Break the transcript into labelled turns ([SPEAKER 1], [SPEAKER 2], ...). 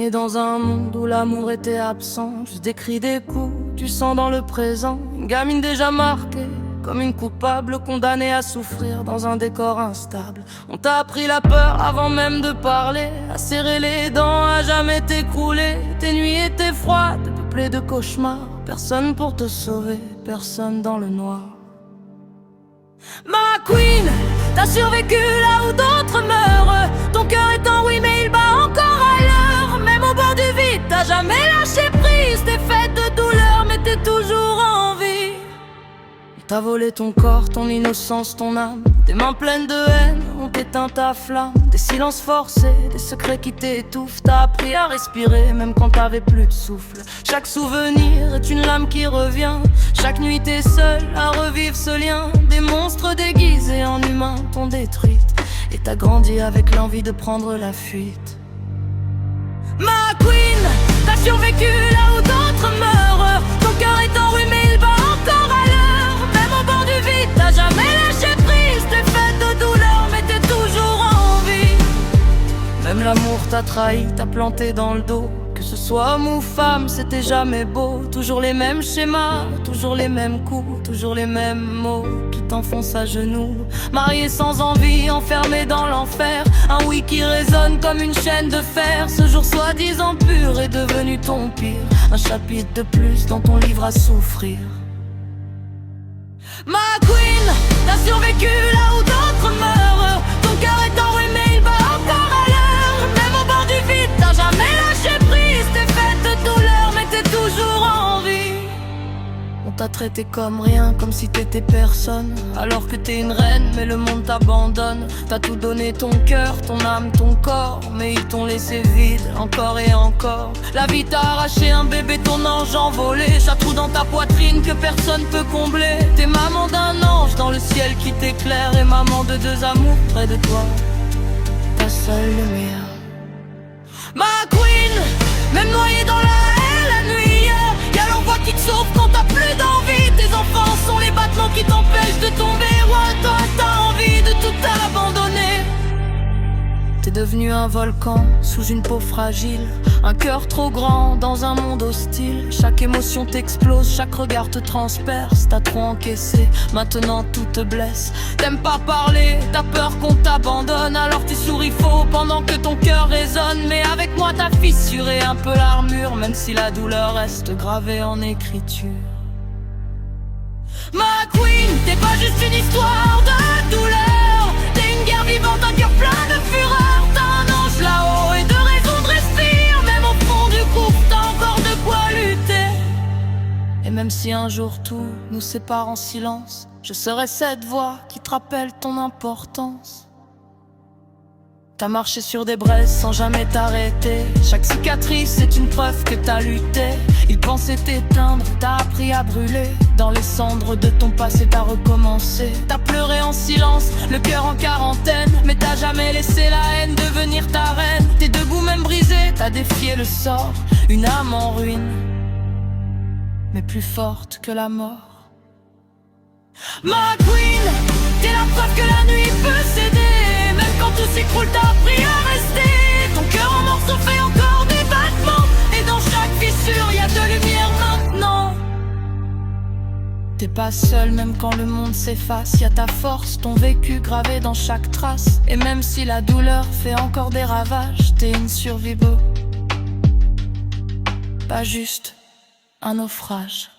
[SPEAKER 1] Né dans un monde où l'amour était absent, juste des cris, des coups, du sang dans le présent. Une gamine déjà marquée, comme une coupable, condamnée à souffrir dans un décor instable. On t'a appris la peur avant même de parler, à serrer les dents, à jamais t'écrouler. Tes nuits étaient froides, peuplées de cauchemars. Personne pour te sauver, personne dans le noir. Ma queen, t'as survécu là où d'autres meurent. Ton cœur est en ruine mais il bat encore à l'heure. Même au bord du vide, t'as jamais lâché prise. T'es faite de douleur mais t'es toujours en vie. T'as volé ton corps, ton innocence, ton âme. Tes mains pleines de haine ont éteint ta flamme. Des silences forcés, des secrets qui t'étouffent. T'as appris à respirer même quand t'avais plus de souffle. Chaque souvenir est une lame qui revient. Chaque nuit t'es seule à revivre ce lien. Des monstres déguisés en humains t'ont détruite. Et t'as grandi avec l'envie de prendre la fuite. Ma queen, t'as survécu là où d'autres meurent. Ton cœur est en ruine mais il bat encore à l'heure. Même au bord du vide, t'as jamais lâché prise. T'es faite de douleur mais t'es toujours en vie. Même l'amour t'a trahi, t'a planté dans le dos. Que ce soit homme ou femme, c'était jamais beau. Toujours les mêmes schémas, toujours les mêmes coups, toujours les mêmes mots qui t'enfoncent à genoux. Marié sans envie, enfermé dans l'enfer. Un oui qui résonne comme une chaîne de fer. Ce jour soi-disant pur est devenu ton pire. Un chapitre de plus dans ton livre à souffrir. Ma queen, t'as survécu là où d'autres meurent. Ton cœur est en ruine mais il bat encore à l'heure. Même au bord du vide, t'as jamais lâché prise. T'es faite de douleur mais t'es toujours en vie. On t'a traité comme rien, comme si t'étais personne. Alors que t'es une reine mais le monde t'abandonne. T'as tout donné, ton cœur, ton âme, ton corps. Mais ils t'ont laissé vide, encore et encore. La vie t'a arraché un bébé, ton ange envolé. Chaque trou dans ta poitrine que personne peut combler. T'es maman d'un ange dans le ciel qui t'éclaire. Et maman de deux amours près de toi, ta seule lumière. Ma queen, même noyée dans la haine la nuit, y'a l'envoi qui te sauve quand t'as plus d'envie. Tes enfants sont les battements qui t'empêchent de tomber. Ouais, toi t'as envie de tout abandonner. T'es devenu un volcan sous une peau fragile. Un cœur trop grand dans un monde hostile. Chaque émotion t'explose, chaque regard te transperce. T'as trop encaissé, maintenant tout te blesse. T'aimes pas parler, t'as peur qu'on t'abandonne. Alors tu souris faux pendant que ton cœur résonne. Mais avec moi t'as fissuré un peu l'armure. Même si la douleur reste gravée en écriture. Ma queen, t'es pas juste une histoire de douleur. T'es une guerre vivante, un cœur plein de fureur. T'as un ange là-haut et de raisons de respirer. Même au fond du gouffre, t'as encore de quoi lutter. Et même si un jour tout nous sépare en silence, je serai cette voix qui te rappelle ton importance. T'as marché sur des braises sans jamais t'arrêter. Chaque cicatrice est une preuve que t'as lutté. Ils pensaient t'éteindre, t'as appris à brûler. Dans les cendres de ton passé t'as recommencé. T'as pleuré en silence, le cœur en quarantaine. Mais t'as jamais laissé la haine devenir ta reine. T'es debout même brisé, t'as défié le sort. Une âme en ruine, mais plus forte que la mort. Ma queen, t'es la preuve que la nuit peut céder. Même quand tout s'écroule, t'as appris à rester. Ton cœur en morceaux fait encore des battements. Et dans chaque fissure, y'a de lumière maintenant. T'es pas seul même quand le monde s'efface. Y'a ta force, ton vécu gravé dans chaque trace. Et même si la douleur fait encore des ravages, t'es une survivante, pas juste un naufrage.